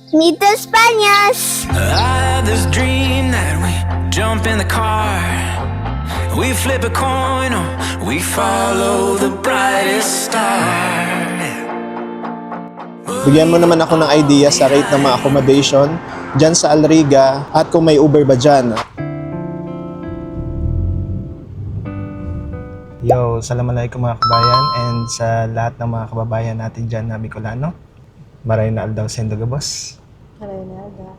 Meet the Spanias! I had this dream that we jump in the car, we flip a coin, or we follow the brightest star. Bigyan mo naman ako ng idea sa rate ng mga accommodation dyan sa Alriga at kung may Uber ba dyan. Yo, assalamualaikum mga kabayan and sa lahat ng mga kababayan natin dyan na Bicolano. Maray na aldaw sendo gabos. Maray na aldaw.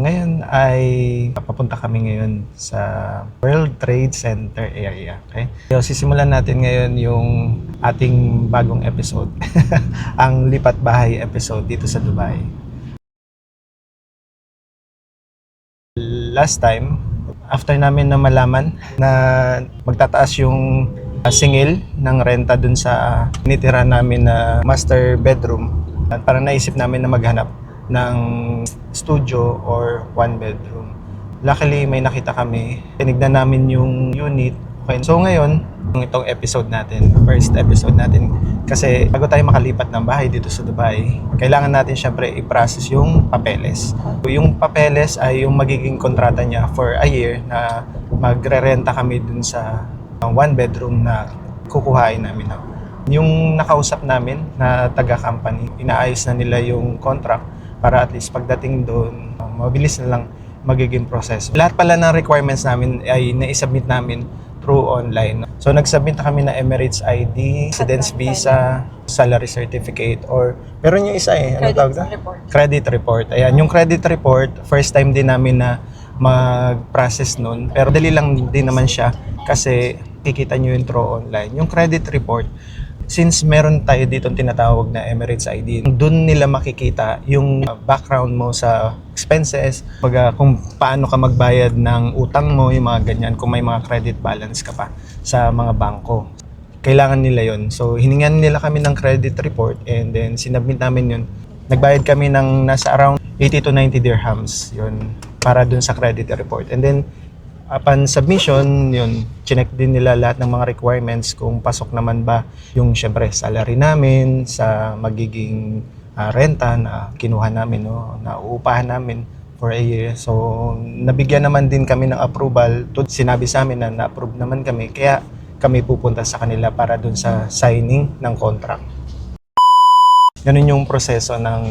Ngayon ay papunta kami ngayon sa World Trade Center area. Okay? So, sisimulan natin ngayon yung ating bagong episode. Ang lipat bahay episode dito sa Dubai. Last time, after namin na malaman na magtataas yung singil ng renta dun sa tinitira namin na master bedroom, parang naisip namin na maghanap ng studio or one bedroom. Luckily, may nakita kami. Tinignan namin yung unit. Okay. So ngayon, itong episode natin, first episode natin, kasi bago tayo makalipat ng bahay dito sa Dubai, kailangan natin syempre i-process yung papeles. Yung papeles ay yung magiging kontrata niya for a year na magre-renta kami dun sa one bedroom na kukuhain namin. Yung nakausap namin na taga-company, inaayos na nila yung contract para at least pagdating doon, mabilis na lang magiging proseso. Lahat pala ng requirements namin ay na-submit namin through online. So nag-submit na kami na Emirates ID, residence visa, salary certificate, or meron yung isa ano tawag na? Credit report. Ayan, yung credit report, first time din namin na mag-process nun. Pero dali lang din naman siya kasi kikita nyo yung through online. Yung credit report, since meron tayo dito tinatawag na Emirates ID, doon nila makikita yung background mo sa expenses, kung paano ka magbayad ng utang mo, yung mga ganyan, kung may mga credit balance ka pa sa mga bangko. Kailangan nila yon. So, hiningan nila kami ng credit report and then sinabmit namin yun. Nagbayad kami ng nasa around 80 to 90 dirhams yun para dun sa credit report. And then, upon submission, yun, chinek din nila lahat ng mga requirements kung pasok naman ba yung syempre salary namin sa magiging renta na kinuha namin, no, na uupahan namin for a year. So, nabigyan naman din kami ng approval. Sinabi sa amin na na-approve naman kami, kaya kami pupunta sa kanila para dun sa signing ng contract. Ganun yung proseso ng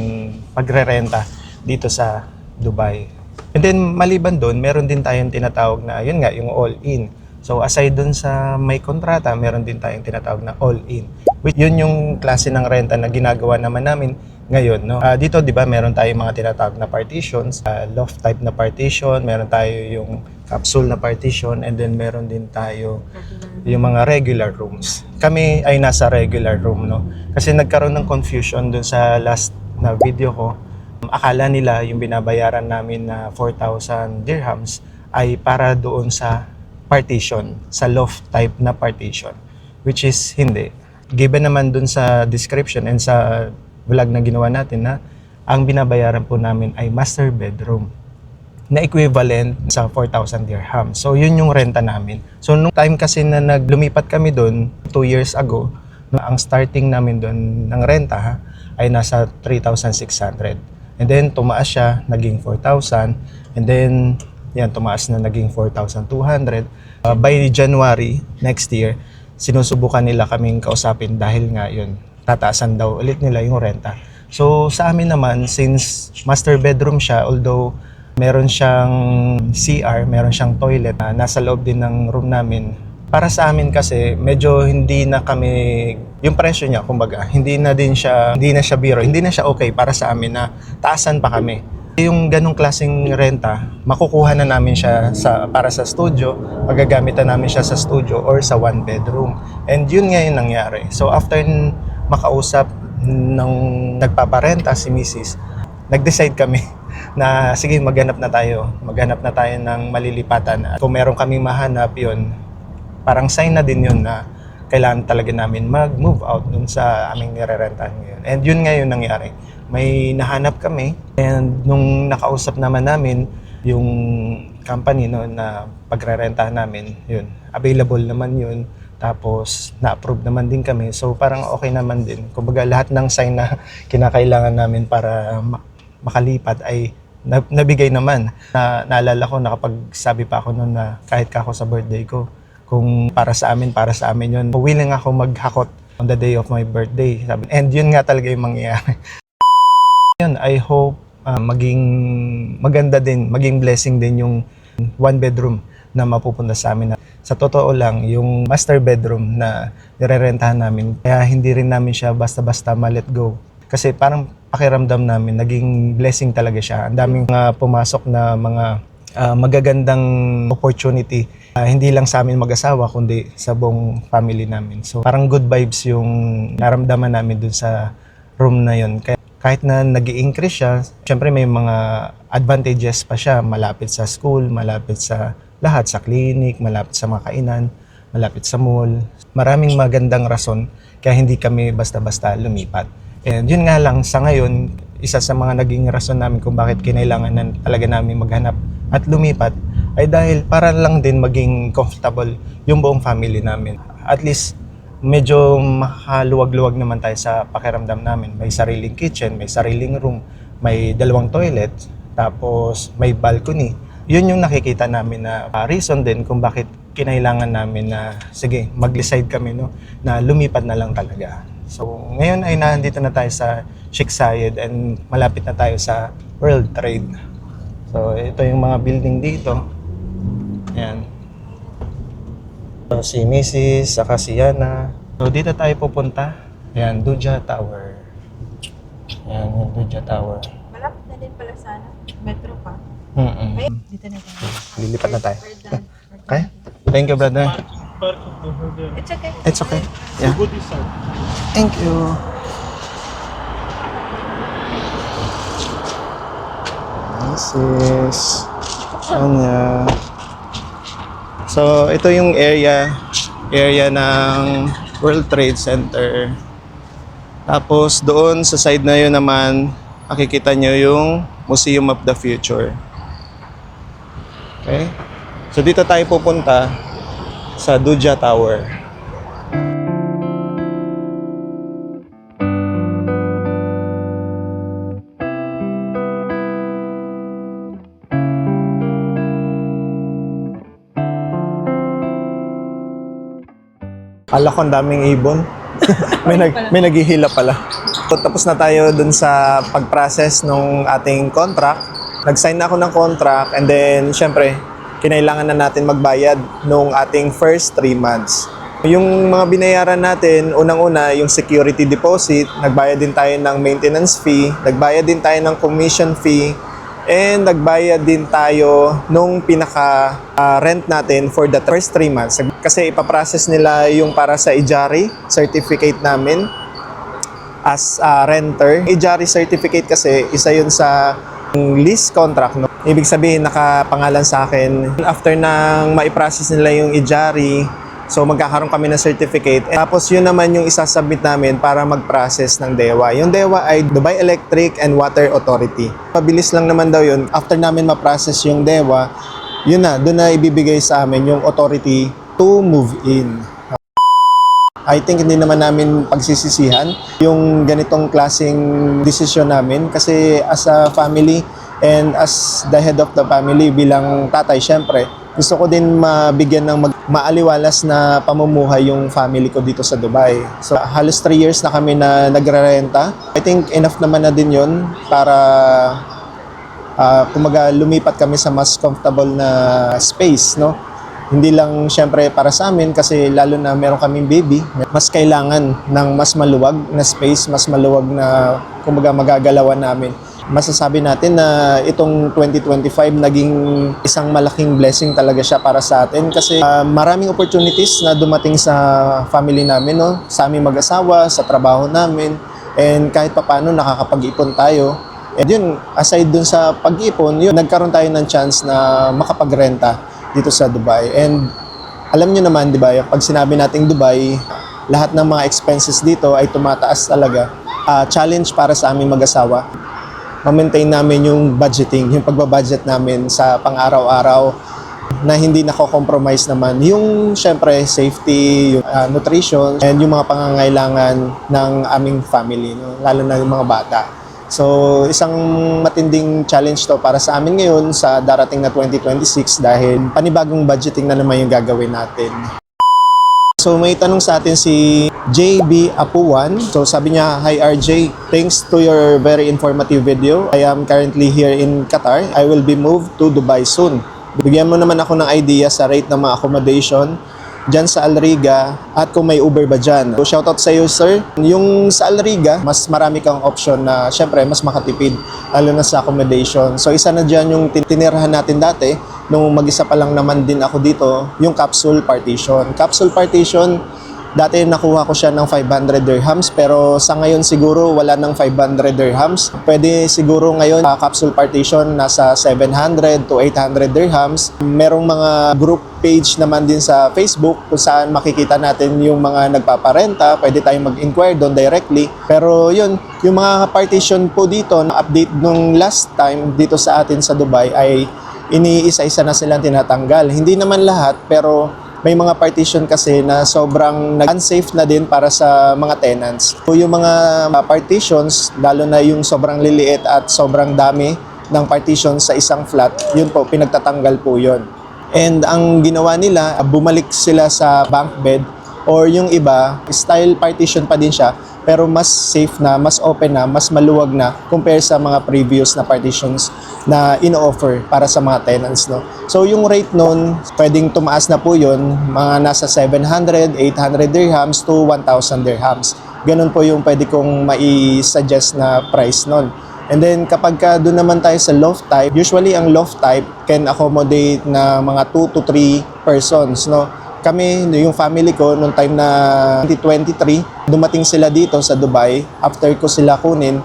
pagre-renta dito sa Dubai. And then, maliban doon, meron din tayong tinatawag na, yun nga, yung all-in. So, aside doon sa may kontrata, meron din tayong tinatawag na all-in. Yun yung klase ng renta na ginagawa naman namin ngayon, no? Dito, di ba, meron tayong mga tinatawag na partitions, loft type na partition, meron tayo yung capsule na partition, and then meron din tayo yung mga regular rooms. Kami ay nasa regular room, no? Kasi nagkaroon ng confusion doon sa last na video ko. Akala nila yung binabayaran namin na 4,000 dirhams ay para doon sa partition, sa loft type na partition, which is hindi. Given naman doon sa description and sa vlog na ginawa natin na ang binabayaran po namin ay master bedroom na equivalent sa 4,000 dirhams. So yun yung renta namin. So nung time kasi na naglumipat kami doon 2 years ago, ang starting namin doon ng renta ay nasa 3,600. And then, tumaas siya, naging 4,000. And then, yan, tumaas na naging 4,200. By January next year, sinusubukan nila kaming kausapin dahil nga yun, tataasan daw ulit nila yung renta. So, sa amin naman, since master bedroom siya, although meron siyang CR, meron siyang toilet, nasa loob din ng room namin. Para sa amin kasi, medyo hindi na kami, yung presyo niya, kumbaga, hindi na siya biro, hindi na siya okay para sa amin na taasan pa kami. Yung ganong klaseng renta, makukuha na namin siya para sa studio, magagamit na namin siya sa studio or sa one bedroom. And yun nga yung nangyari. So after makausap ng nagpaparenta si Mrs., nag-decide kami na sige, maghanap na tayo ng malilipatan. At kung meron kaming mahanap yun, parang sign na din yun na kailangan talaga namin mag-move out dun sa aming nirerentahan ngayon. And yun nga yung nangyari. May nahanap kami and nung nakausap naman namin yung company no, na pagrerentahan namin, yun, available naman yun. Tapos na-approve naman din kami. So parang okay naman din. Kumbaga lahat ng sign na kinakailangan namin para makalipat ay nabigay naman. Naalala ko, nakapagsabi pa ako noon na kahit ako sa birthday ko, kung para sa amin yun. Willing ako maghakot on the day of my birthday. And yun nga talaga yung mangyayari. Yun, I hope maging maganda din, maging blessing din yung one bedroom na mapupunta sa amin. Sa totoo lang, yung master bedroom na nirerentahan namin, kaya hindi rin namin siya basta-basta ma-let go. Kasi parang pakiramdam namin, naging blessing talaga siya. Ang daming pumasok na mga magagandang opportunity. Hindi lang sa amin mag-asawa, kundi sa buong family namin. So parang good vibes yung naramdaman namin dun sa room na yun. Kaya kahit na nag-i-increase siya, syempre may mga advantages pa siya. Malapit sa school, malapit sa lahat, sa clinic, malapit sa mga kainan, malapit sa mall. Maraming magandang rason kaya hindi kami basta-basta lumipat. And yun nga lang, sa ngayon, isa sa mga naging rason namin kung bakit kinailangan na talaga namin maghanap at lumipat ay dahil para lang din maging comfortable yung buong family namin. At least, medyo makaluwag-luwag naman tayo sa pakiramdam namin. May sariling kitchen, may sariling room, may 2 toilet, tapos may balcony. Yun yung nakikita namin na reason din kung bakit kinailangan namin na, sige, mag-decide kami na lumipat na lang talaga. So, ngayon ay nandito na tayo sa Sheikh Zayed and malapit na tayo sa World Trade. So, ito yung mga building dito. Ayan. So, si Mrs. saka si Yana. So, dito tayo pupunta. Ayan, Duja Tower. Ayan, yung Duja Tower. Malapit na din pala sana. Metro pa. Mm-mm. Dito na tayo. Lilipat na tayo. We're done. Okay? Thank you, brother. It's okay. It's okay. Yeah. Thank you. Mrs. Anya. So, ito yung area ng World Trade Center. Tapos, doon sa side na yun naman, makikita nyo yung Museum of the Future. Okay? So, dito tayo pupunta sa Duja Tower. Ala ko ang daming ibon. may naghihila pala. So, tapos na tayo dun sa pag-process ng ating contract. Nag-sign na ako ng contract and then syempre, kinailangan na natin magbayad nung ating first 3 months. Yung mga binayaran natin, unang-una yung security deposit, nagbayad din tayo ng maintenance fee, nagbayad din tayo ng commission fee, and nagbayad din tayo nung pinaka-rent natin for the first 3 months. Kasi ipaprocess nila yung para sa Ijari certificate namin as a renter. Ijari certificate kasi isa yun sa lease contract. No? Ibig sabihin nakapangalan sa akin. After nang maiprocess nila yung Ijari, so magkakaroon kami ng certificate. Tapos yun naman yung isasubmit namin para mag-process ng DEWA. Yung DEWA ay Dubai Electric and Water Authority. Mabilis lang naman daw yun. After namin ma-process yung DEWA, yun na, doon na ibibigay sa amin yung authority to move in. I think hindi naman namin pagsisisihan yung ganitong klaseng desisyon namin kasi as a family and as the head of the family bilang tatay, syempre, gusto ko din mabigyan ng maaliwalas na pamumuhay yung family ko dito sa Dubai. So halos 3 years na kami na nagrerenta. I think enough naman na din yun para kumaga lumipat kami sa mas comfortable na space, no? Hindi lang syempre para sa amin kasi lalo na meron kaming baby, mas kailangan ng mas maluwag na space, mas maluwag na kumbaga magagalawan namin. Masasabi natin na itong 2025 naging isang malaking blessing talaga siya para sa atin kasi maraming opportunities na dumating sa family namin, no? Sa aming mag-asawa, sa trabaho namin, and kahit papaano nakakapag-ipon tayo. And yun, aside dun sa pag-ipon, yun, nagkaroon tayo ng chance na makapagrenta dito sa Dubai. And alam nyo naman, di ba, pag sinabi nating Dubai, lahat ng mga expenses dito ay tumataas talaga. Challenge para sa aming mag-asawa. Ma-maintain namin yung budgeting, yung pagbabudget namin sa pang-araw-araw na hindi nako-compromise naman. Yung, syempre, safety, yung nutrition, and yung mga pangangailangan ng aming family, no? Lalo na yung mga bata. So, isang matinding challenge to para sa amin ngayon sa darating na 2026 dahil panibagong budgeting na naman yung gagawin natin. So, may tanong sa atin si JB Apuan. So, sabi niya, "Hi RJ, thanks to your very informative video. I am currently here in Qatar. I will be moved to Dubai soon. Bigyan mo naman ako ng idea sa rate ng mga accommodation dyan sa Al Riga at kung may Uber ba dyan." So, shoutout sa iyo, sir. Yung sa Al Riga, mas marami kang option na syempre mas makatipid lalo na sa accommodation. So, isa na dyan yung tinirahan natin dati nung mag-isa pa lang naman din ako dito, yung capsule partition. Capsule partition, dati nakuha ko siya ng 500 dirhams pero sa ngayon siguro wala ng 500 dirhams. Pwede siguro ngayon capsule partition nasa 700 to 800 dirhams. Merong mga group page naman din sa Facebook kung saan makikita natin yung mga nagpaparenta. Pwede tayong mag-inquire doon directly. Pero yun, yung mga partition po dito, na update nung last time dito sa atin sa Dubai ay iniisa-isa na silang tinatanggal. Hindi naman lahat pero may mga partition kasi na sobrang unsafe na din para sa mga tenants. So yung mga partitions, lalo na yung sobrang liliit at sobrang dami ng partitions sa isang flat, yun po, pinagtatanggal po yun. And ang ginawa nila, bumalik sila sa bunk bed or yung iba, style partition pa din siya, pero mas safe na, mas open na, mas maluwag na compare sa mga previous na partitions na ino-offer para sa mga tenants, no. So yung rate nun, pwedeng tumaas na po yun, mga nasa 700, 800 dirhams to 1,000 dirhams. Ganun po yung pwede kong mai-suggest na price nun. And then kapag doon naman tayo sa loft type, usually ang loft type can accommodate na mga 2 to 3 persons, no. Kami, yung family ko, noong time na 2023, dumating sila dito sa Dubai. After ko sila kunin,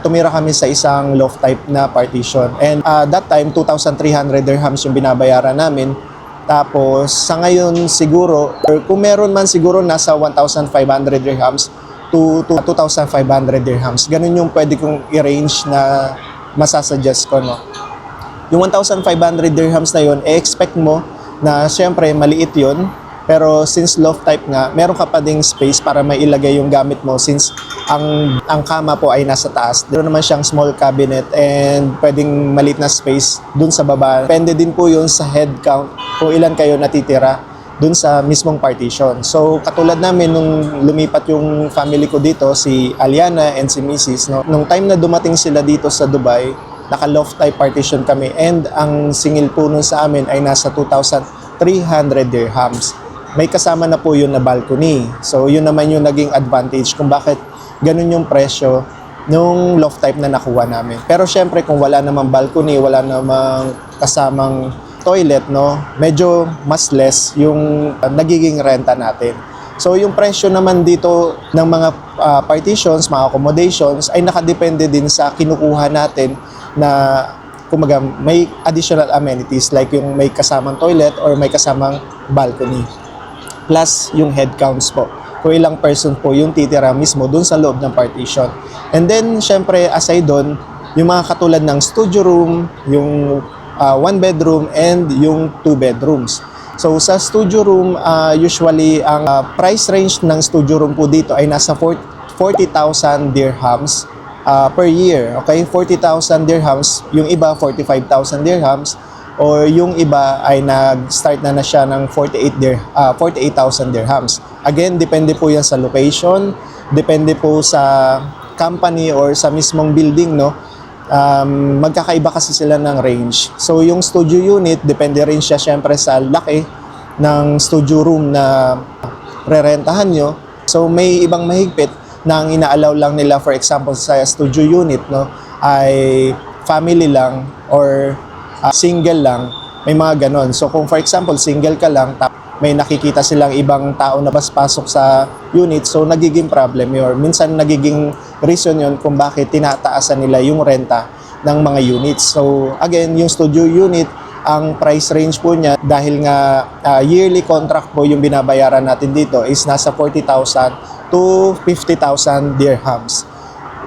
tumira kami sa isang loft type na partition. And that time, 2,300 dirhams yung binabayaran namin. Tapos, sa ngayon siguro, or kung meron man siguro, nasa 1,500 dirhams to 2,500 dirhams. Ganun yung pwede kong i-range na masasuggest ko, no. Yung 1,500 dirhams na yun, expect mo na syempre maliit yun, pero since loft type nga, meron ka pa ding space para mailagay yung gamit mo since ang kama po ay nasa taas. Meron naman siyang small cabinet and pwedeng maliit na space dun sa baba. Depende din po yun sa head count kung ilan kayo natitira dun sa mismong partition. So katulad namin nung lumipat yung family ko dito, si Aliana and si Mrs. No? Nung time na dumating sila dito sa Dubai, naka-loft type partition kami and ang singil po nun sa amin ay nasa 2,300 dirhams. May kasama na po yun na balcony. So yun naman yung naging advantage kung bakit ganun yung presyo nung loft type na nakuha namin. Pero syempre kung wala namang balcony, wala namang kasamang toilet, no, medyo mas less yung nagiging renta natin. So yung presyo naman dito ng mga partitions, mga accommodations ay nakadepende din sa kinukuha natin na kumaga may additional amenities like yung may kasamang toilet or may kasamang balcony. Plus yung head counts po. Kung ilang person po yung titira mismo dun sa loob ng partition. And then syempre aside dun, yung mga katulad ng studio room, yung 1 bedroom and yung 2 bedrooms. So sa studio room, usually ang price range ng studio room po dito ay nasa 40,000 dirhams per year. Okay, 40,000 dirhams, yung iba 45,000 dirhams, or yung iba ay nag-start na siya ng 48,000 dirhams. Again, depende po yan sa location, depende po sa company or sa mismong building, no. Magkakaiba kasi sila ng range. So yung studio unit, depende rin siya syempre sa laki ng studio room na rerentahan nyo. So may ibang mahigpit na ang ina-allow lang nila, for example sa studio unit, no, ay family lang or single lang, may mga ganon. So kung for example single ka lang, may nakikita silang ibang tao na pasok sa unit, so nagiging problem yun. Minsan nagiging reason yun kung bakit tinataasan nila yung renta ng mga units. So again, yung studio unit, ang price range po niya, dahil nga yearly contract po yung binabayaran natin dito, is nasa 40,000 to 50,000 dirhams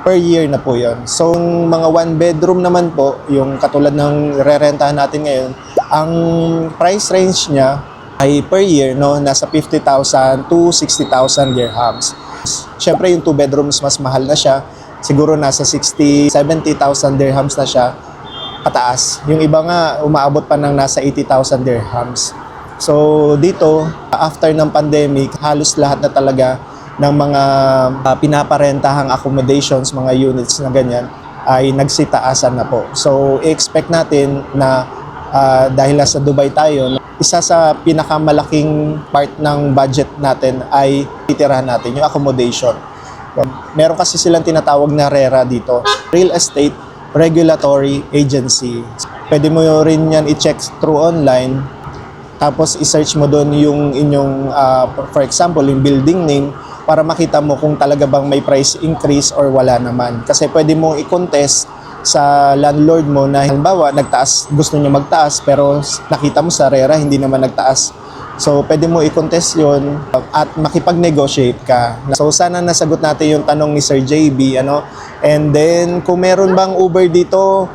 per year na po yon. So yung mga 1 bedroom naman po, yung katulad ng rerentahan natin ngayon, ang price range niya ay per year, no, nasa 50,000 to 60,000 dirhams. Siyempre yung 2 bedrooms mas mahal na siya siguro nasa 60-70,000 dirhams na siya pataas. Yung iba nga umaabot pa ng nasa 80,000 dirhams. So dito, after ng pandemic, halos lahat na talaga ng mga pinaparentahang accommodations, mga units na ganyan, ay nagsitaasan na po. So i-expect natin na dahil nasa Dubai tayo, isa sa pinakamalaking part ng budget natin ay titirahan natin, yung accommodation. Meron kasi silang tinatawag na RERA dito, Real Estate Regulatory Agency. Pwede mo rin yan i-check through online, tapos i-search mo doon yung inyong, for example, yung building name, para makita mo kung talaga bang may price increase or wala naman. Kasi pwede mong i-contest sa landlord mo na halimbawa nagtaas, gusto niya magtaas pero nakita mo sa RERA hindi naman nagtaas. So pwede mo i-contest yun at makipag-negotiate ka. So sana nasagot natin yung tanong ni Sir JB, ano. And then kung meron bang Uber dito,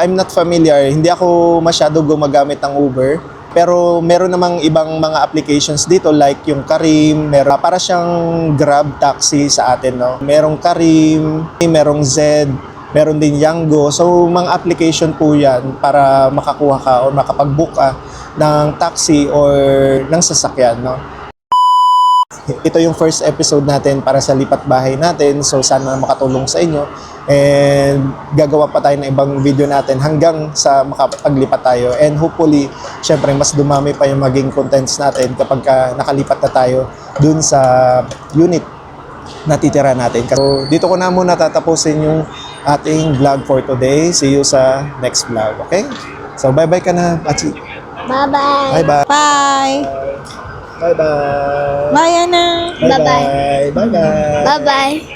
I'm not familiar. Hindi ako masyado gumagamit ng Uber. Pero meron namang ibang mga applications dito like yung Careem, meron para siyang Grab taxi sa atin, no. Merong Careem, merong Zed, meron din Yango. So mga application po 'yan para makakuha ka o makapag-book ka ng taxi or ng sasakyan, no. Ito yung first episode natin para sa lipat bahay natin. So sana makatulong sa inyo. And gagawa pa tayo ng ibang video natin hanggang sa makapaglipat tayo. And hopefully, syempre mas dumami pa yung maging contents natin kapag nakalipat na tayo dun sa unit na titira natin. So dito ko na muna tatapusin yung ating vlog for today. See you sa next vlog, okay? So bye-bye ka na, Pachi. Bye-bye. Bye-bye. Bye! Bye-bye. Bye, Ana! Bye-bye. Bye-bye. Bye-bye.